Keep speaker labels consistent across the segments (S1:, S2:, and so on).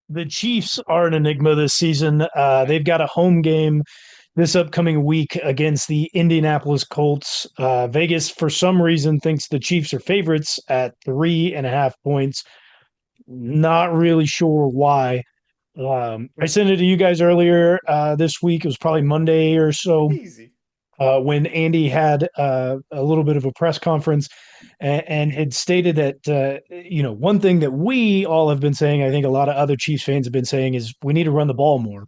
S1: The Chiefs are an enigma this season. They've got a home game this upcoming week against the Indianapolis Colts. Vegas, for some reason, thinks the Chiefs are favorites at 3.5 points. Not really sure why. I sent it to you guys earlier this week. It was probably Monday or so
S2: Easy.
S1: when Andy had a little bit of a press conference and had stated that one thing that we all have been saying, I think a lot of other Chiefs fans have been saying, is we need to run the ball more.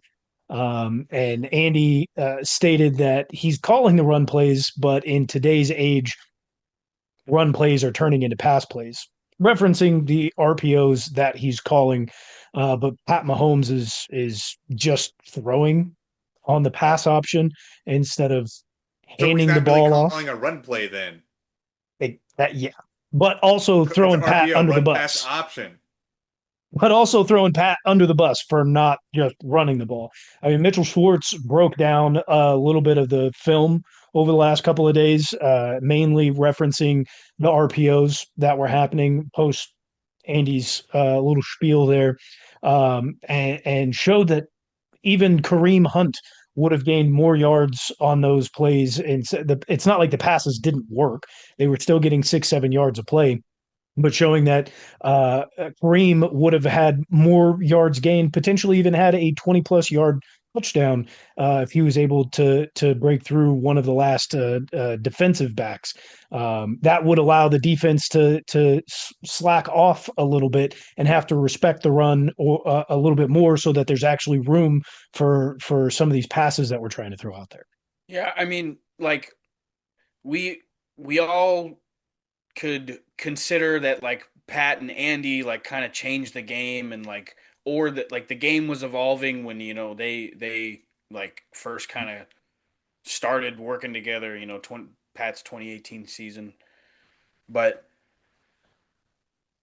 S1: And Andy stated that he's calling the run plays, but in today's age, run plays are turning into pass plays, referencing the RPOs that he's calling. But Pat Mahomes is just throwing on the pass option instead of
S2: So he's
S1: handing the
S2: not really
S1: ball off.
S2: calling a run play then.
S1: Yeah, but also
S2: It's an
S1: throwing Pat
S2: RPO,
S1: under the
S2: run pass
S1: bus.
S2: option.
S1: But also throwing Pat under the bus for not just running the ball. I mean, Mitchell Schwartz broke down a little bit of the film over the last couple of days, mainly referencing the RPOs that were happening post Andy's little spiel there, and showed that even Kareem Hunt would have gained more yards on those plays. And it's not like the passes didn't work; they were still getting 6, 7 yards of play, but showing that Kareem would have had more yards gained, potentially even had a 20-plus yard touchdown if he was able to break through one of the last defensive backs. That would allow the defense to slack off a little bit and have to respect the run a little bit more, so that there's actually room for some of these passes that we're trying to throw out there.
S3: Yeah, I mean, like we we all could consider that like Pat and Andy like kind of changed the game and like or that like the game was evolving when they like first kind of started working together, 20, Pat's 2018 season. But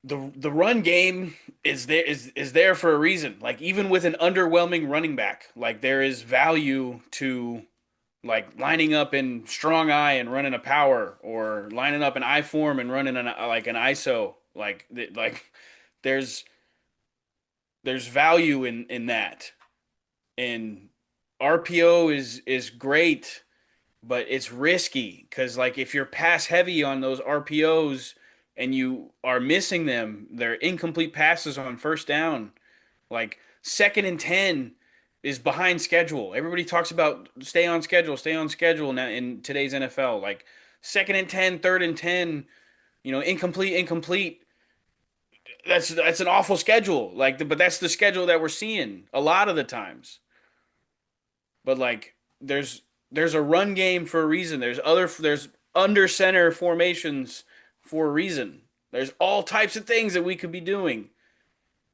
S3: the run game is there for a reason. Like even with an underwhelming running back, like there is value to like lining up in strong eye and running a power, or lining up in I form and running an ISO. Like there's there's value in that. And RPO is great, but it's risky because like if you're pass heavy on those RPOs and you are missing them, they're incomplete passes on first down. Like 2nd and 10 is behind schedule. Everybody talks about stay on schedule now in today's NFL. Like 2nd and 10, 3rd and 10, incomplete, incomplete. That's an awful schedule. But that's the schedule that we're seeing a lot of the times. But like there's a run game for a reason. There's under center formations for a reason. There's all types of things that we could be doing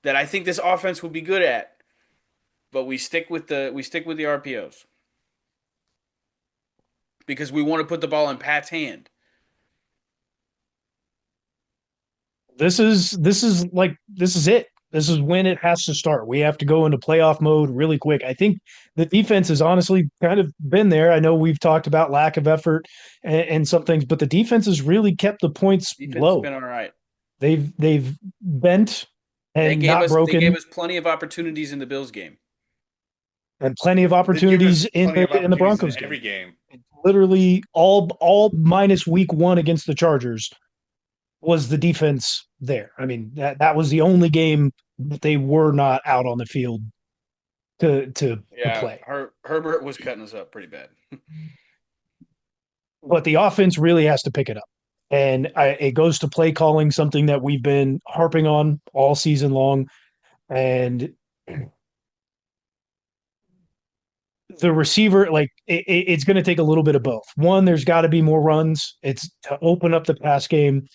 S3: that I think this offense would be good at. But we stick with the RPOs because we want to put the ball in Pat's hand.
S1: This is it. This is when it has to start. We have to go into playoff mode really quick. I think the defense has honestly kind of been there. I know we've talked about lack of effort and some things, but the defense has really kept the points
S3: Defense has
S1: low.
S3: been all right.
S1: They've bent
S3: They
S1: and
S3: gave
S1: not
S3: us they gave
S1: broken,
S3: us plenty of opportunities in the Bills game.
S1: and plenty of
S2: They give
S1: opportunities
S2: us
S1: in
S2: plenty
S1: the
S2: of
S1: in the
S2: opportunities in
S1: Broncos game.
S2: every game.
S1: Literally all minus week one against the Chargers was the defense there. I mean, that was the only game that they were not out on the field to
S3: Yeah,
S1: play.
S3: Herbert was cutting us up pretty bad.
S1: But the offense really has to pick it up. And it goes to play calling, something that we've been harping on all season long. And the receiver, like it's going to take a little bit of both. One, there's got to be more runs. It's to open up the pass game.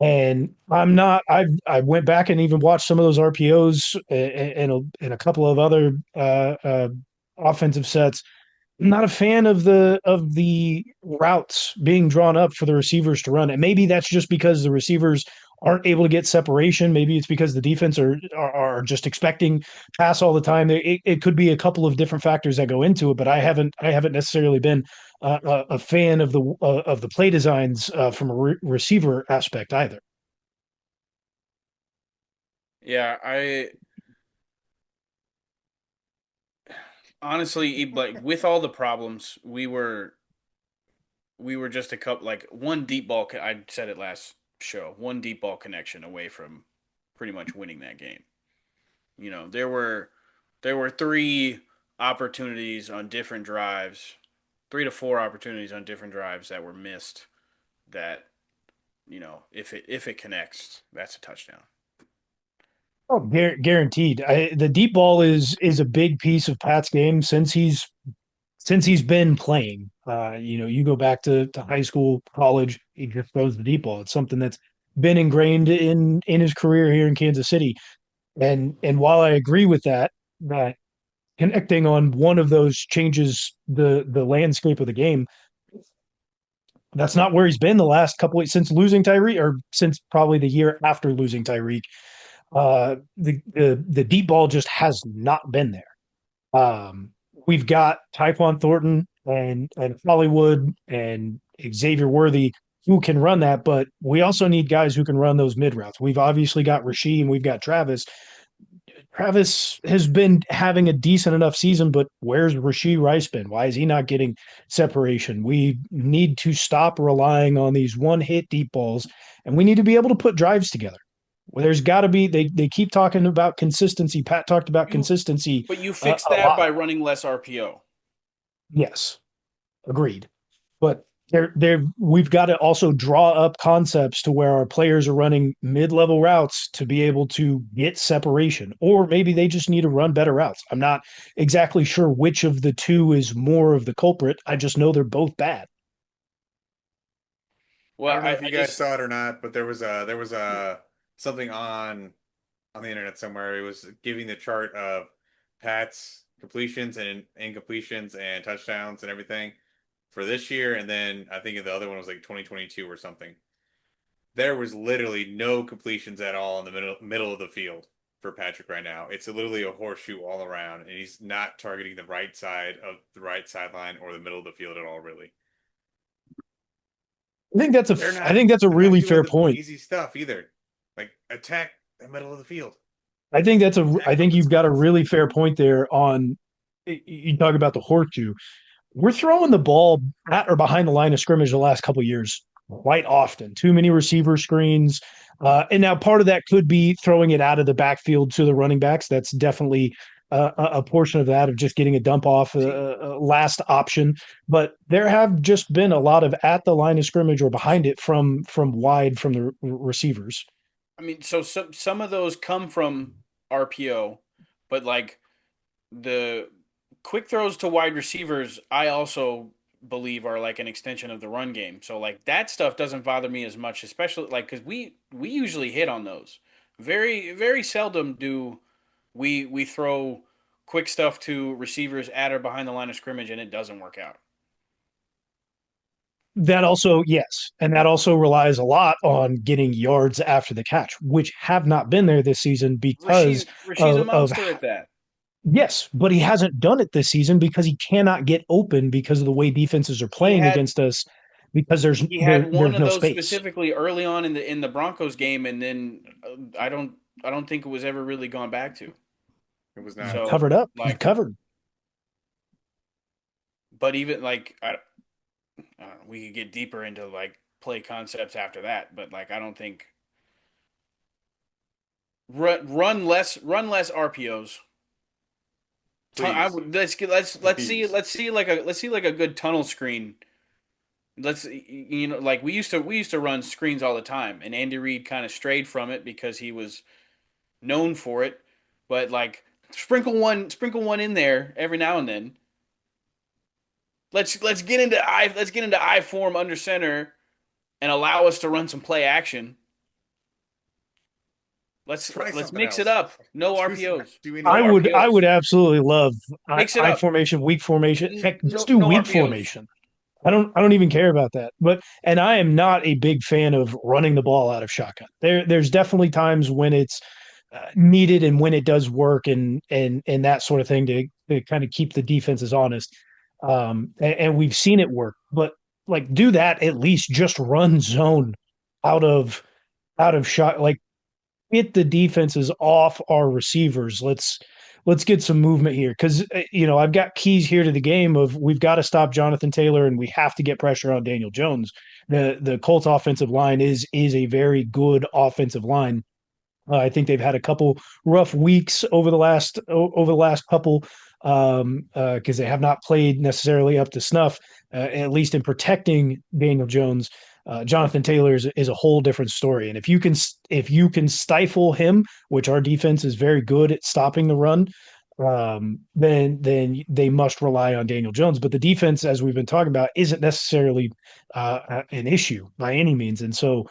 S1: And I'm not. I went back and even watched some of those RPOs and a couple of other offensive sets. I'm not a fan of the routes being drawn up for the receivers to run. And maybe that's just because the receivers aren't able to get separation. Maybe it's because the defense are just expecting pass all the time. It could be a couple of different factors that go into it, but I haven't necessarily been a fan of the play designs from a receiver aspect either.
S3: Yeah, honestly, like with all the problems, we were just a couple, like one deep ball. I said it last show, one deep ball connection away from pretty much winning that game. There were three opportunities on different drives, 3 to 4 opportunities on different drives that were missed. That if it connects, that's a touchdown.
S1: Oh, guaranteed. The deep ball is a big piece of Pat's game since he's been playing. You go back to high school, college, he just throws the deep ball. It's something that's been ingrained in his career here in Kansas City. And while I agree with that connecting on one of those changes the landscape of the game, that's not where he's been the last couple of, since losing Tyreek, or since probably the year after losing Tyreek. The deep ball just has not been there. We've got Tyquan Thornton and Hollywood and Xavier Worthy who can run that, but we also need guys who can run those mid routes. We've obviously got Rasheed and we've got Travis. Travis has been having a decent enough season, but where's Rasheed Rice been? Why is he not getting separation? We need to stop relying on these one hit deep balls, and we need to be able to put drives together. Well, there's got to be, they keep talking about consistency. Pat talked about
S3: You
S1: consistency
S3: but you fix
S1: a
S3: that
S1: lot.
S3: by running less RPO.
S1: Yes, agreed. But we've got to also draw up concepts to where our players are running mid-level routes to be able to get separation, or maybe they just need to run better routes. I'm not exactly sure which of the two is more of the culprit. I just know they're both bad.
S2: I
S3: Well,
S2: don't know
S3: I,
S2: if you
S3: I
S2: guys
S3: just
S2: saw it or not, but there was a something on the internet somewhere. It was giving the chart of Pat's completions and incompletions and touchdowns and everything for this year, and then I think the other one was like 2022 or something. There was literally no completions at all in the middle of the field for Patrick right now. It's literally a horseshoe all around, and he's not targeting the right side of the right sideline or the middle of the field at all, really.
S1: I think that's a
S2: They're not
S1: really
S2: doing
S1: fair
S2: the
S1: point.
S2: easy stuff either. Like attack the middle of the field.
S1: I
S2: Attack
S1: think
S2: open
S1: you've got a
S2: spots.
S1: really fair point there on, you talk about the horseshoe. We're throwing the ball at or behind the line of scrimmage the last couple of years quite often. Too many receiver screens. And now part of that could be throwing it out of the backfield to the running backs. That's definitely a portion of that, of just getting a dump off,
S3: see.
S1: last option. But there have just been a lot of at the line of scrimmage or behind it from wide from the receivers.
S3: I mean, so some of those come from RPO, but like the quick throws to wide receivers, I also believe are like an extension of the run game. So like that stuff doesn't bother me as much, especially like because we usually hit on those. Very seldom do we throw quick stuff to receivers at or behind the line of scrimmage and it doesn't work out.
S1: That also, yes. And that also relies a lot on getting yards after the catch, which have not been there this season because
S3: Rashid's a
S1: of
S3: monster at that.
S1: yes, but he hasn't done it this season because he cannot get open because of the way defenses are
S3: He
S1: playing
S3: had
S1: against us, because
S3: he had one
S1: there's
S3: of
S1: no
S3: those
S1: space.
S3: specifically early on in the Broncos game, and then I don't think it was ever really gone back to.
S2: It was not.
S3: So
S1: Covered up. He's
S3: like,
S1: covered.
S3: but even like I don't know, we could get deeper into like play concepts after that, but like I don't think run less RPOs. I
S2: Please.
S3: would
S2: Please.
S3: let's see like a good tunnel screen. Like we used to run screens all the time, and Andy Reid kind of strayed from it because he was known for it. But like sprinkle one in there every now and then. Let's get into I form under center and allow us to run some play action. Let's
S2: Try
S3: let's
S2: something
S3: mix it
S2: else.
S3: up. No RPOs.
S2: Do
S3: No
S1: I
S2: anything
S1: would
S2: different.
S1: I
S3: RPOs.
S1: would absolutely love
S3: Mix it
S1: I
S3: up.
S1: formation, weak formation. Heck, just
S3: No
S1: do
S3: no
S1: weak
S3: RPOs.
S1: formation. I don't even care about that. And I am not a big fan of running the ball out of shotgun. There's definitely times when it's needed and when it does work, and that sort of thing to kind of keep the defenses honest. And we've seen it work, but like do that, at least just run zone out of out of shot, like get the defenses off our receivers. let's get some movement here because I've got keys here to the game of we've got to stop Jonathan Taylor and we have to get pressure on Daniel Jones. The Colts offensive line is a very good offensive line. I think they've had a couple rough weeks over the last couple because they have not played necessarily up to snuff, at least in protecting Daniel Jones. Jonathan Taylor is a whole different story, and if you can stifle him, which our defense is very good at stopping the run, then they must rely on Daniel Jones. But the defense, as we've been talking about, isn't necessarily an issue by any means, and so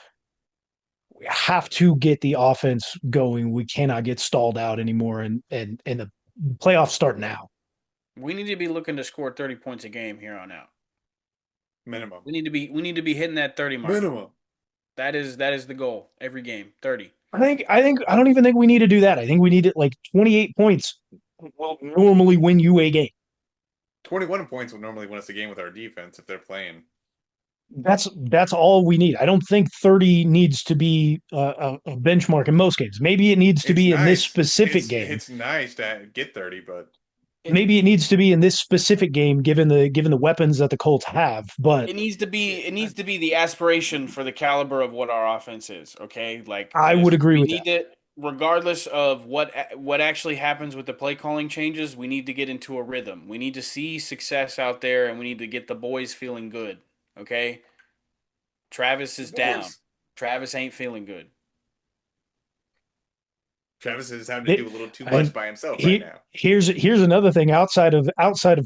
S1: we have to get the offense going. We cannot get stalled out anymore, and the playoffs start now.
S3: We need to be looking to score 30 points a game here on out.
S2: Minimum.
S3: We need to be hitting that 30 mark.
S2: Minimum.
S3: That is the goal every game. 30.
S1: I don't even think we need to do that. I think we need it like 28 points will normally win you a game.
S2: 21 points will normally win us a game with our defense if they're playing.
S1: That's all we need. I don't think 30 needs to be a benchmark in most games. Maybe it needs to
S2: It's
S1: be in this
S2: nice.
S1: specific
S2: It's
S1: game.
S2: it's nice to get 30, but
S1: Maybe it needs to be in this specific game given the weapons that the Colts have, but
S3: It needs to be the aspiration for the caliber of what our offense is, okay? Like
S1: I would
S3: this
S1: agree
S3: we
S1: with that.
S3: need to, regardless of what actually happens with the play calling changes, we need to get into a rhythm. We need to see success out there and we need to get the boys feeling good, okay? Travis is down.
S2: boys.
S3: Travis ain't feeling good.
S2: Travis is having to
S1: It,
S2: do a little too much
S1: and
S2: by himself right now.
S1: here's another thing outside of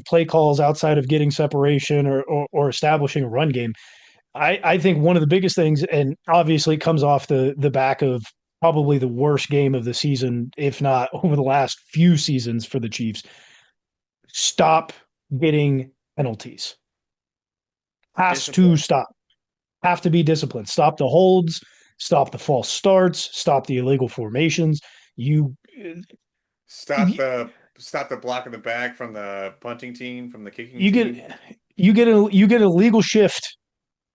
S1: play calls, outside of getting separation or establishing a run game. I think one of the biggest things, and obviously it comes off the back of probably the worst game of the season, if not over the last few seasons for the Chiefs. Stop getting penalties. Has to
S3: Discipline.
S1: stop. Have to be disciplined. Stop the holds. Stop the false starts. Stop the illegal formations. You
S2: Stop the block in the back from the punting team, from the kicking
S1: you
S2: team.
S1: get you get a legal shift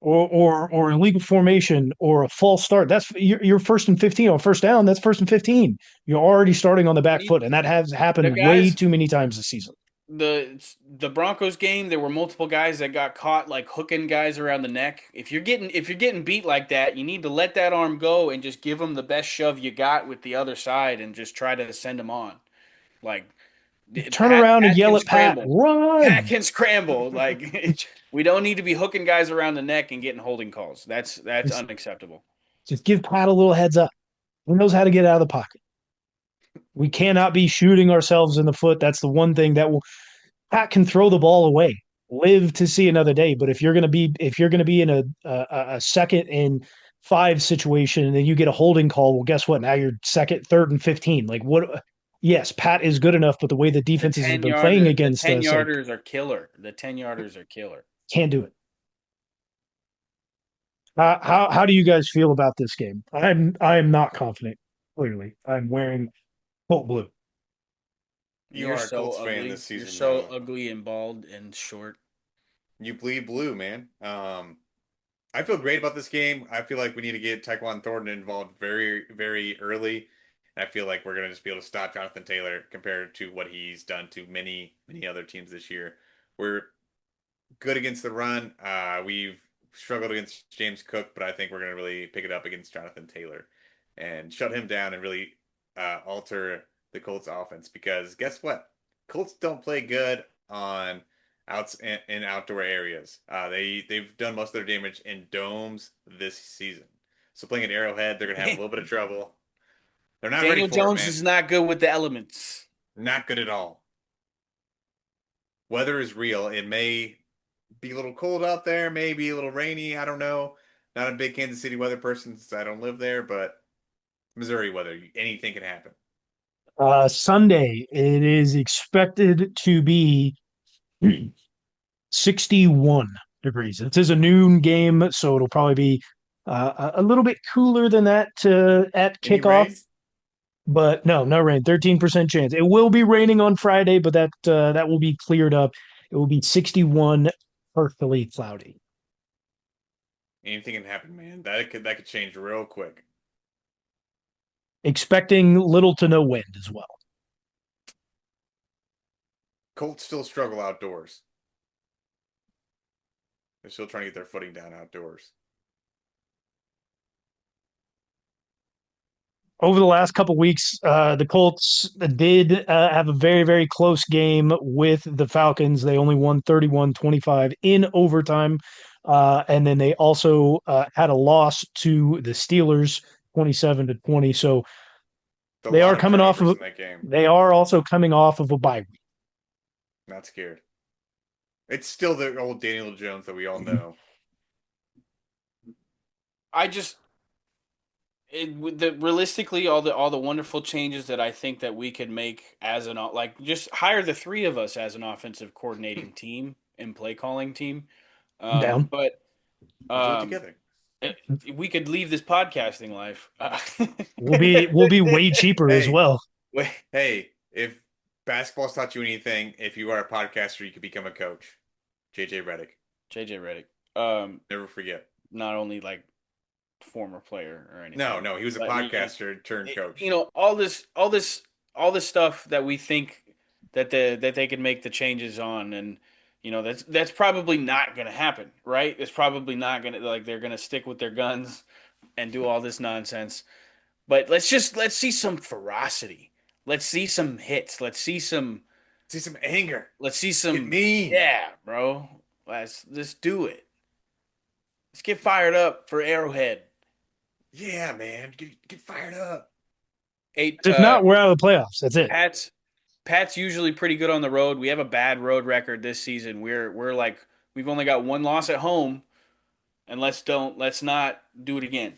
S1: or illegal formation or a false start. That's you're first and 15 on first down. That's first and 15. You're already starting on the
S3: We
S1: back
S3: need
S1: foot, and that has
S3: the
S1: happened way
S3: guys
S1: too many times this season.
S3: the Broncos game, there were multiple guys that got caught like hooking guys around the neck. If you're getting beat like that, you need to let that arm go and just give them the best shove you got with the other side and just try to send them on. Like
S1: Turn
S3: Pat
S1: around and
S3: Pat
S1: yell
S3: can
S1: at Pat,
S3: scramble. Pat
S1: run.
S3: can scramble. Like we don't need to be hooking guys around the neck and getting holding calls. That's
S1: Just,
S3: unacceptable.
S1: just give Pat a little heads up. He knows how to get out of the pocket. We cannot be shooting ourselves in the foot. That's the one thing that will Pat can throw the ball away, live to see another day. But if you're gonna be in a second and five situation and then you get a holding call, well, guess what? Now you're second, third, and 15. Like what? Yes, Pat is good enough, but the way the
S3: The
S1: defenses have
S3: ten
S1: been playing
S3: yarder, the
S1: against
S3: ten
S1: us, like
S3: yarders are killer. The 10 yarders are killer.
S1: can't do it. How do you guys feel about this game? I am not confident. Clearly, I'm wearing Colt blue.
S2: You
S3: You're
S2: are a
S3: so
S2: Colts fan
S3: ugly.
S2: this
S3: You're
S2: season,
S3: so
S2: though.
S3: ugly and bald and short.
S2: You bleed blue, man. I feel great about this game. I feel like we need to get Tyquan Thornton involved very, very early. And I feel like we're gonna just be able to stop Jonathan Taylor compared to what he's done to many, many other teams this year. We're good against the run. We've struggled against James Cook, but I think we're going to really pick it up against Jonathan Taylor and shut him down and really alter the Colts offense. Because guess what? Colts don't play good on outs in outdoor areas. They've done most of their damage in domes this season. So playing at Arrowhead, they're going to have a little bit of trouble. They're not ready
S3: Daniel
S2: for it,
S3: Jones
S2: man.
S3: is not good with the elements.
S2: Not good at all. Weather is real. It may be a little cold out there, maybe a little rainy. I don't know. Not a big Kansas City weather person since I don't live there, but Missouri weather, anything can happen.
S1: Sunday, it is expected to be 61 degrees. This is a noon game, so it'll probably be a little bit cooler than that at
S2: Any
S1: kickoff.
S2: rain?
S1: But no rain. 13% chance. It will be raining on Friday, but that will be cleared up. It will be 61, partly cloudy.
S2: Anything can happen, man. That could change real quick.
S1: Expecting little to no wind as well.
S2: Colts still struggle outdoors. They're still trying to get their footing down outdoors.
S1: Over the last couple weeks, the Colts did have a very, very close game with the Falcons. They only won 31-25 in overtime. And then they also had a loss to the Steelers 27-20. So
S2: A
S1: they are
S2: lot of
S1: coming off
S2: turnovers
S1: of
S2: in that game.
S1: they are also coming off of a bye week.
S2: Not scared. It's still the old Daniel Jones that we all know.
S3: I just realistically all the wonderful changes that I think that we could make as like just hire the three of us as an offensive coordinating team and play calling team.
S1: Down.
S3: But
S2: We'll do it
S3: um,
S2: together.
S3: we could leave this podcasting life.
S1: We'll be way cheaper as
S2: Hey,
S1: well.
S2: hey, if basketball's taught you anything, if you are a podcaster, you could become a coach. JJ Redick.
S3: JJ Redick.
S2: Never forget.
S3: Not only like former player or anything.
S2: No, he was a
S3: But,
S2: podcaster turned coach.
S3: all this stuff that we think that they could make the changes on, and that's probably not going to happen, right? It's probably not going to, like, they're going to stick with their guns and do all this nonsense. But let's see some ferocity. Let's see some hits.
S2: See some anger.
S3: Let's see
S2: Get
S3: some
S2: mean.
S3: yeah, bro. Let's do it. Let's get fired up for Arrowhead.
S2: Yeah, man. Get fired up.
S3: Eight
S1: If not, we're out of the playoffs. That's it.
S3: Pat's usually pretty good on the road. We have a bad road record this season. We're like, we've only got one loss at home, and let's not do it again.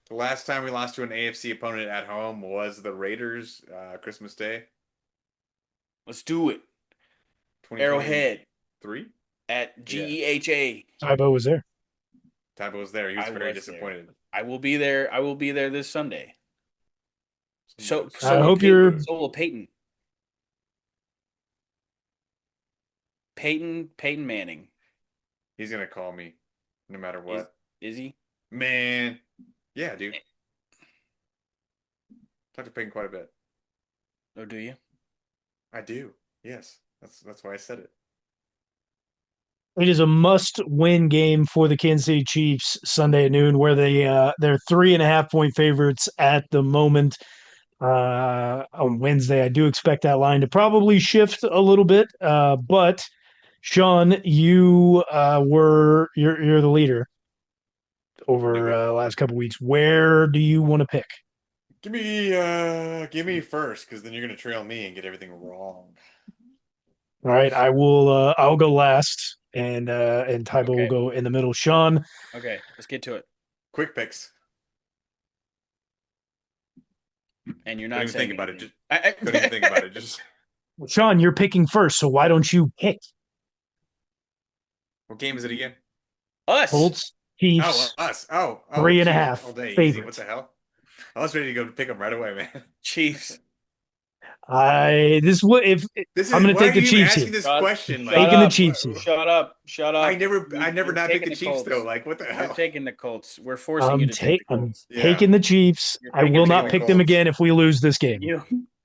S2: The last time we lost to an AFC opponent at home was the Raiders, Christmas Day,
S3: Let's do it.
S2: 2023.
S3: Arrowhead at
S2: Yeah.
S3: GEHA.
S1: Tybo was there.
S2: Tybo was there. He was very disappointed.
S3: I will be there. I will be there this Sunday. So
S1: I
S3: will
S1: hope
S3: Peyton.
S1: you're-
S3: So will Peyton. Peyton Manning.
S2: He's gonna call me, no matter what.
S3: Is he?
S2: Man, yeah, dude. Talk to Peyton quite a bit.
S3: Or do you?
S2: I do. Yes, that's why I said it.
S1: It is a must-win game for the Kansas City Chiefs Sunday at noon, where they're 3.5-point favorites at the moment. On Wednesday, I do expect that line to probably shift a little bit. But Sean, you're the leader over last couple weeks. Where do you want to pick?
S2: Give me first, because then you're gonna trail me and get everything wrong.
S1: All right, I'll go last, and Tybo will go in the middle. Sean.
S3: Okay, let's get to it.
S2: Quick picks.
S3: And you're not
S2: Couldn't even
S3: saying
S2: think about it.
S3: anything.
S2: Couldn't even think about it. Just
S1: Sean, you're picking first, so why don't you pick?
S2: what game is it again?
S3: Us.
S1: Colts, Chiefs,
S2: Oh, us. Oh,
S1: 3.5
S2: all day. Easy.
S1: favorites.
S2: What the hell? I was ready to go pick them right away, man.
S3: Chiefs.
S1: This is what if
S2: This
S1: I'm
S2: is
S1: going to
S2: why
S1: take
S2: are
S1: the
S2: you
S1: Chiefs
S2: asking
S1: here.
S2: this
S3: Shut-
S2: question?
S3: shut
S2: Like,
S1: Taking the
S3: up.
S1: Chiefs here.
S3: Shut up.
S2: I never
S3: You're
S2: not picked
S3: taking
S2: the Chiefs
S3: Colts.
S2: though. Like, what the
S3: You're
S2: hell?
S3: taking the Colts. We're forcing you to take the
S1: I'm
S3: Colts.
S2: Yeah.
S1: taking the Chiefs.
S3: You're
S1: I
S3: taking
S1: will
S3: the
S1: not
S2: Colts.
S1: pick them again if we lose this game.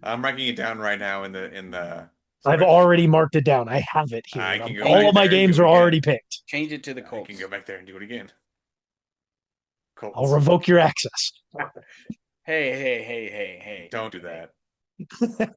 S2: I'm writing it down right now in the.
S1: I've
S2: spreadsheet.
S1: already marked it down. I have it here.
S2: I can go
S1: All
S2: back
S1: of my
S2: there and
S1: games
S2: do it
S1: are already
S2: again.
S1: picked.
S3: Change it to the
S2: I
S3: Colts.
S2: can go back there and do it again. Colts.
S1: I'll revoke your access.
S3: Hey.
S2: Don't do that. Don't do that.